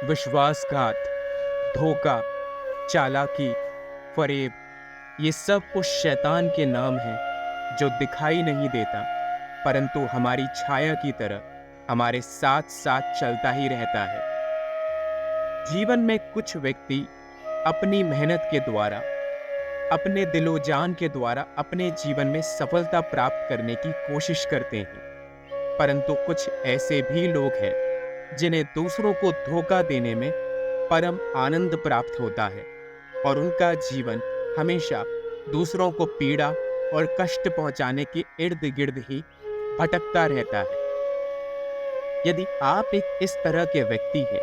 विश्वासघात, धोखा, चालाकी, फरेब, ये सब उस शैतान के नाम हैं जो दिखाई नहीं देता, परंतु हमारी छाया की तरह हमारे साथ साथ चलता ही रहता है। जीवन में कुछ व्यक्ति अपनी मेहनत के द्वारा, अपने दिलो जान के द्वारा अपने जीवन में सफलता प्राप्त करने की कोशिश करते हैं, परंतु कुछ ऐसे भी लोग हैं जिन्हें दूसरों को धोखा देने में परम आनंद प्राप्त होता है और उनका जीवन हमेशा दूसरों को पीड़ा और कष्ट पहुंचाने के इर्द गिर्द ही भटकता रहता है। यदि आप एक इस तरह के व्यक्ति हैं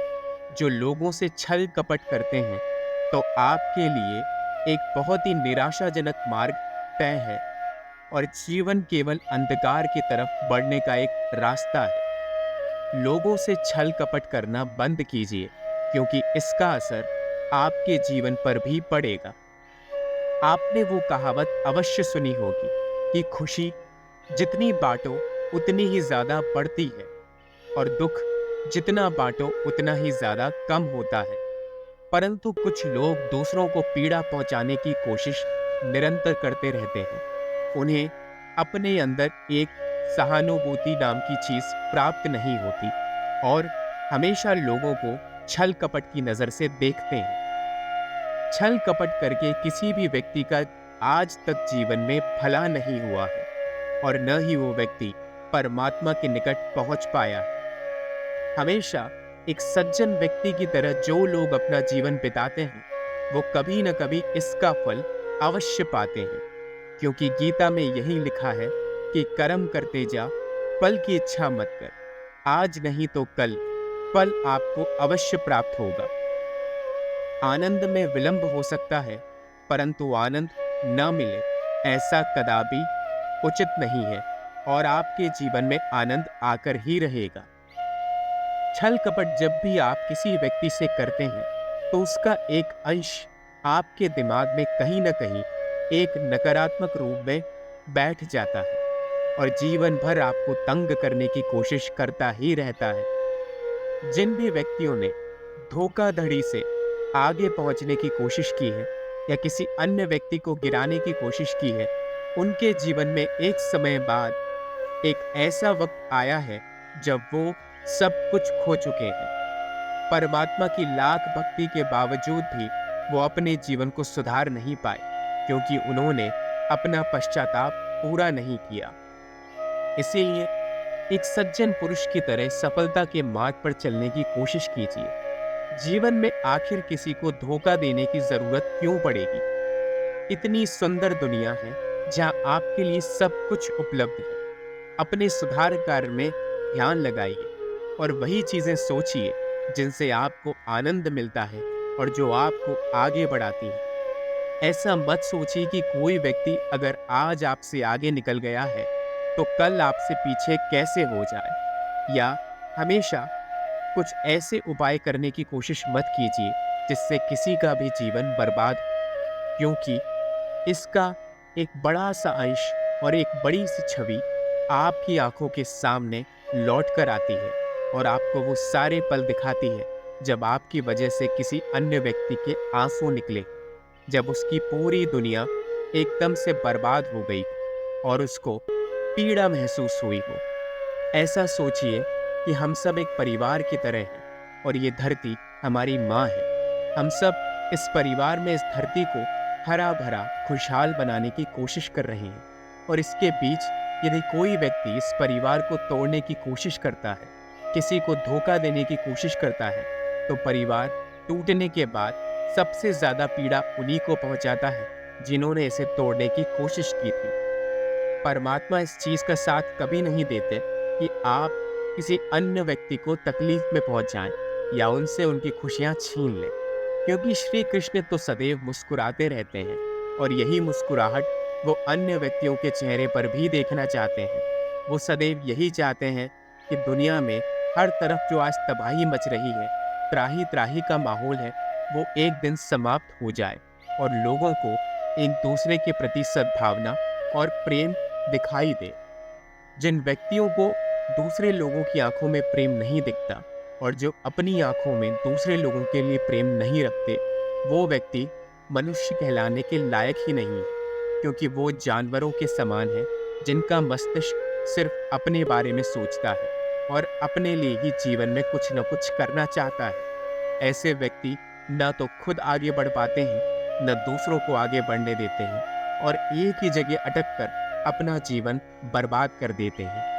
जो लोगों से छल कपट करते हैं, तो आपके लिए एक बहुत ही निराशाजनक मार्ग तय है और जीवन केवल अंधकार की तरफ बढ़ने का एक रास्ता है। लोगों से छल कपट करना बंद कीजिए, क्योंकि इसका असर आपके जीवन पर भी पड़ेगा। आपने वो कहावत अवश्य सुनी होगी कि खुशी जितनी बांटो उतनी ही ज्यादा बढ़ती है और दुख जितना बांटो उतना ही ज्यादा कम होता है। परंतु कुछ लोग दूसरों को पीड़ा पहुंचाने की कोशिश निरंतर करते रहते हैं। उन्हें अपने अंदर एक सहानुभूति नाम की चीज प्राप्त नहीं होती और हमेशा लोगों को छल कपट की नजर से देखते हैं। छल कपट करके किसी भी व्यक्ति का आज तक जीवन में भला नहीं हुआ है और न ही वो व्यक्ति परमात्मा के निकट पहुंच पाया है। हमेशा एक सज्जन व्यक्ति की तरह जो लोग अपना जीवन बिताते हैं, वो कभी न कभी इसका फल अवश्य पाते हैं, क्योंकि गीता में यही लिखा है कि कर्म करते जा, फल की इच्छा मत कर। आज नहीं तो कल फल आपको अवश्य प्राप्त होगा। आनंद में विलंब हो सकता है, परंतु आनंद न मिले ऐसा कदापि उचित नहीं है और आपके जीवन में आनंद आकर ही रहेगा। छल कपट जब भी आप किसी व्यक्ति से करते हैं, तो उसका एक अंश आपके दिमाग में कहीं न कहीं एक नकारात्मक रूप में बैठ जाता है और जीवन भर आपको तंग करने की कोशिश करता ही रहता है। जिन भी व्यक्तियों ने धोखाधड़ी से आगे पहुंचने की कोशिश की है या किसी अन्य व्यक्ति को गिराने की कोशिश की है, उनके जीवन में एक समय बाद एक ऐसा वक्त आया है जब वो सब कुछ खो चुके हैं। परमात्मा की लाख भक्ति के बावजूद भी वो अपने जीवन को सुधार नहीं पाए, क्योंकि उन्होंने अपना पश्चाताप पूरा नहीं किया। इसीलिए एक सज्जन पुरुष की तरह सफलता के मार्ग पर चलने की कोशिश कीजिए। जीवन में आखिर किसी को धोखा देने की जरूरत क्यों पड़ेगी? इतनी सुंदर दुनिया है जहां आपके लिए सब कुछ उपलब्ध है। अपने सुधार कार्य में ध्यान लगाइए और वही चीजें सोचिए जिनसे आपको आनंद मिलता है और जो आपको आगे बढ़ाती हैं। ऐसा मत सोचिए कि कोई व्यक्ति अगर आज आपसे आगे निकल गया है तो कल आपसे पीछे कैसे हो जाए, या हमेशा कुछ ऐसे उपाय करने की कोशिश मत कीजिए जिससे किसी का भी जीवन बर्बाद हो, क्योंकि इसका एक बड़ा सा अंश और एक बड़ी सी छवि आपकी आंखों के सामने लौट कर आती है और आपको वो सारे पल दिखाती है जब आपकी वजह से किसी अन्य व्यक्ति के आंसू निकले, जब उसकी पूरी दुनिया एकदम से बर्बाद हो गई और उसको पीड़ा महसूस हुई हो। ऐसा सोचिए कि हम सब एक परिवार की तरह हैं और ये धरती हमारी माँ है। हम सब इस परिवार में इस धरती को हरा भरा खुशहाल बनाने की कोशिश कर रहे हैं और इसके बीच यदि कोई व्यक्ति इस परिवार को तोड़ने की कोशिश करता है, किसी को धोखा देने की कोशिश करता है, तो परिवार टूटने के बाद सबसे ज्यादा पीड़ा उन्हीं को पहुंचाता है जिन्होंने इसे तोड़ने की कोशिश की थी। परमात्मा इस चीज का साथ कभी नहीं देते कि आप किसी अन्य व्यक्ति को तकलीफ में पहुंच जाएं या उनसे उनकी खुशियां छीन लें, क्योंकि श्री कृष्ण तो सदैव मुस्कुराते रहते हैं और यही मुस्कुराहट वो अन्य व्यक्तियों के चेहरे पर भी देखना चाहते हैं। वो सदैव यही चाहते हैं कि दुनिया में हर तरफ जो आज तबाही मच रही है, त्राही त्राही का माहौल है, वो एक दिन समाप्त हो जाए और लोगों को एक दूसरे के प्रति सद्भावना और प्रेम दिखाई दे। जिन व्यक्तियों को दूसरे लोगों की आंखों में प्रेम नहीं दिखता, और जो अपनी आंखों में दूसरे लोगों के लिए प्रेम नहीं रखते, वो व्यक्ति मनुष्य कहलाने के लायक ही नहीं है, क्योंकि वो जानवरों के समान है जिनका मस्तिष्क सिर्फ अपने बारे में सोचता है और अपने लिए ही जीवन में कुछ न कुछ करना चाहता है। ऐसे व्यक्ति न तो खुद आगे बढ़ पाते हैं, न दूसरों को आगे बढ़ने देते हैं और एक ही जगह अटक कर अपना जीवन बर्बाद कर देते हैं।